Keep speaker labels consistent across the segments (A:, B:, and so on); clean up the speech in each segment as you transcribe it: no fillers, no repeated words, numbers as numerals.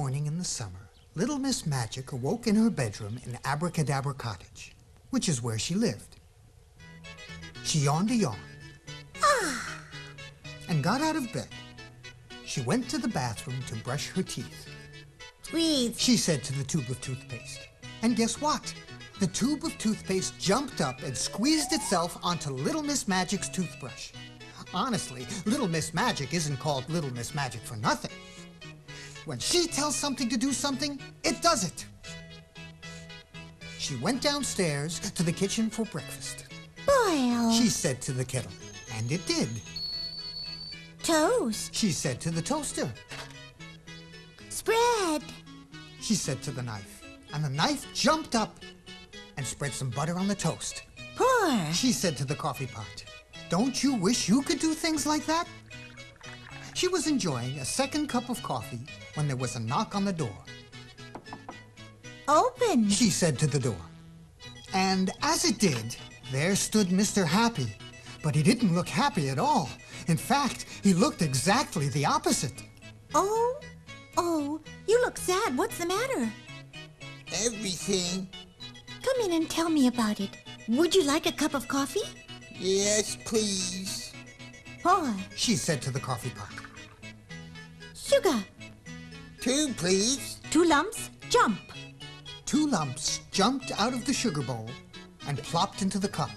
A: morning in the summer, Little Miss Magic awoke in her bedroom in Abracadabra Cottage, which is where she lived. She yawned a yawn and got out of bed. She went to the bathroom to brush her teeth.
B: Please,
A: She said to the tube of toothpaste. And guess what? The tube of toothpaste jumped up and squeezed itself onto Little Miss Magic's toothbrush. Honestly, Little Miss Magic isn't called Little Miss Magic for nothing. When she tells something to do something, it does it. She went downstairs to the kitchen for breakfast.
B: boil.
A: She said to the kettle, and it did.
B: Toast.
A: She said to the toaster.
B: Spread.
A: She said to the knife, and the knife jumped up and spread some butter on the toast.
B: Pour.
A: She said to the coffee pot, "Don't you wish you could do things like that?" She was enjoying a second cup of coffee when there was a knock on the door.
B: Open.
A: She said to the door. And as it did, there stood Mr. Happy. But he didn't look happy at all. In fact, he looked exactly the opposite.
B: Oh, you look sad. What's the matter?
C: Everything.
B: Come in and tell me about it. Would you like a cup of coffee?
C: Yes, please.
B: Pour.
A: She said to the coffee pot.
B: Sugar.
C: 2, please.
B: 2 lumps. Jump.
A: 2 lumps jumped out of the sugar bowl and plopped into the cup.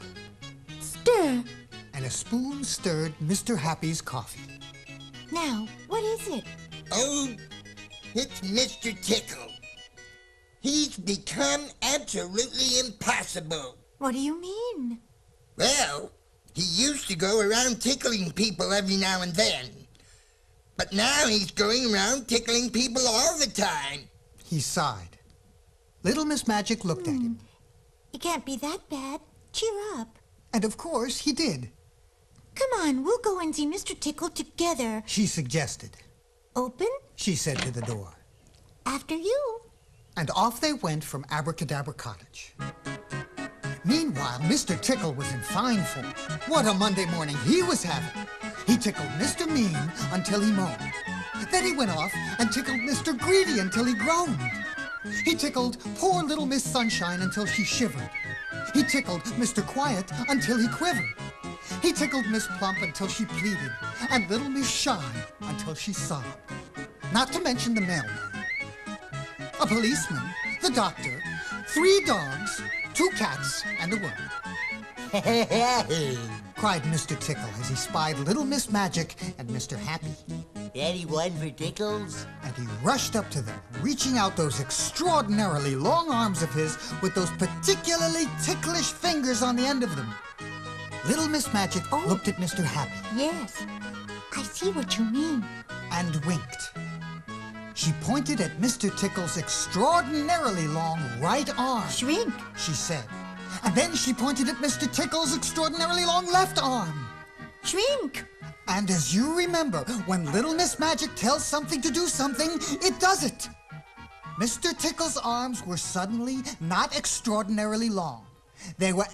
B: Stir.
A: And a spoon stirred Mr. Happy's coffee.
B: Now, what is it?
C: Oh, it's Mr. Tickle. He's become absolutely impossible.
B: What do you mean?
C: Well, he used to go around tickling people every now and then. But now he's going around tickling people all the time.
A: He sighed. Little Miss Magic looked at him.
B: It can't be that bad. Cheer up.
A: And of course he did.
B: Come on, we'll go and see Mr. Tickle together.
A: She suggested.
B: Open.
A: She said to the door.
B: After you.
A: And off they went from Abracadabra Cottage. Meanwhile, Mr. Tickle was in fine form. What a Monday morning he was having. He tickled Mr. Mean until he moaned. Then he went off and tickled Mr. Greedy until he groaned. He tickled poor little Miss Sunshine until she shivered. He tickled Mr. Quiet until he quivered. He tickled Miss Plump until she pleaded, and little Miss Shy until she sobbed. Not to mention the mailman, a policeman, the doctor, 3 dogs, 2 cats, and a worm. Cried Mr. Tickle as he spied Little Miss Magic and Mr. Happy.
D: Anyone for tickles?
A: And he rushed up to them, reaching out those extraordinarily long arms of his with those particularly ticklish fingers on the end of them. Little Miss Magic looked at Mr. Happy
B: Yes, I see what you mean.
A: and winked. She pointed at Mr. Tickle's extraordinarily long right arm,
B: Shrink.
A: she said. And then she pointed at Mr. Tickle's extraordinarily long left arm.
B: Shrink.
A: And as you remember, when Little Miss Magic tells something to do something, it does it. Mr. Tickle's arms were suddenly not extraordinarily long. They were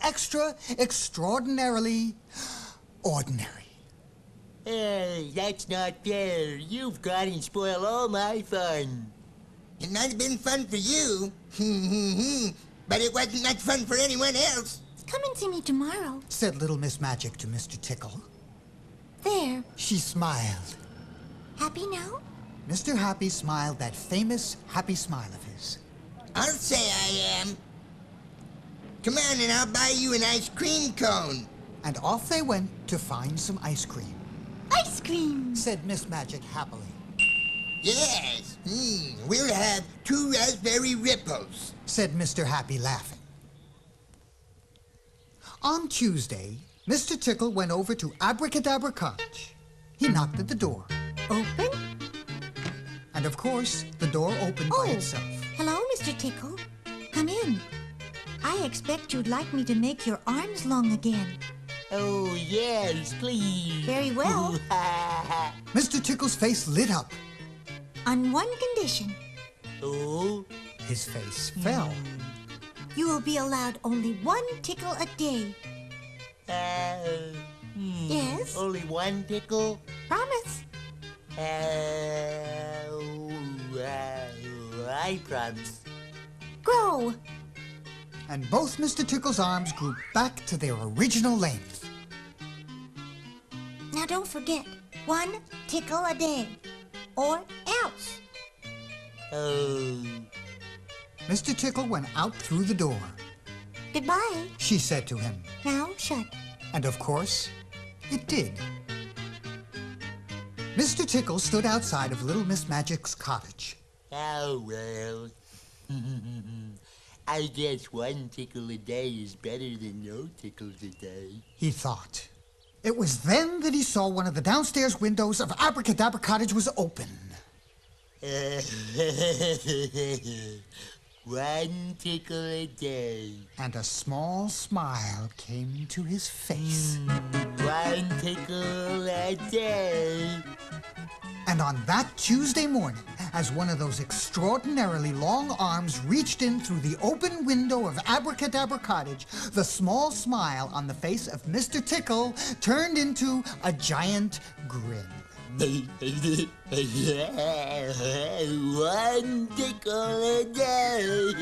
A: extraordinarily ordinary.
D: Hey, that's not fair. You've gone and spoiled all my fun.
C: It might have been fun for you, but it wasn't much fun for anyone else.
B: Come and see me tomorrow.
A: Said Little Miss Magic to Mr. Tickle.
B: There.
A: She smiled.
B: Happy now?
A: Mr. Happy smiled that famous happy smile of his.
C: I'll say I am. Come on and I'll buy you an ice cream cone.
A: And off they went to find some ice cream,
B: Ice cream.
A: said Miss Magic happily.
C: Yes, we'll have 2 raspberry ripples.
A: Said Mr. Happy, laughing. On Tuesday, Mr. Tickle went over to Abracadabra Cottage. He knocked at the door,
B: Open.
A: and of course, the door opened by itself.
B: Hello, Mr. Tickle. Come in. I expect you'd like me to make your arms long again.
D: Oh, yes, please.
B: Very well.
A: Mr. Tickle's face lit up.
B: On one condition.
D: Oh?
A: His face fell.
B: You will be allowed only 1 tickle a day. Yes?
D: Only 1 tickle?
B: Promise.
D: Uh, I promise.
B: Grow.
A: And both Mr. Tickle's arms grew back to their original length.
B: Now don't forget, 1 tickle a day. Or else.
D: Oh.
A: Mr. Tickle went out through the door.
B: Goodbye.
A: She said to him.
B: Now shut.
A: And of course, it did. Mr. Tickle stood outside of Little Miss Magic's cottage.
D: Oh, well. I guess 1 tickle a day is better than no tickles a day.
A: He thought. It was then that he saw one of the downstairs windows of Abracadabra Cottage was open.
D: 1 tickle a day.
A: And a small smile came to his face.
D: 1 tickle a day.
A: And on that Tuesday morning, as one of those extraordinarily long arms reached in through the open window of Abracadabra Cottage, the small smile on the face of Mr. Tickle turned into a giant grin.
D: 1 tickle a day.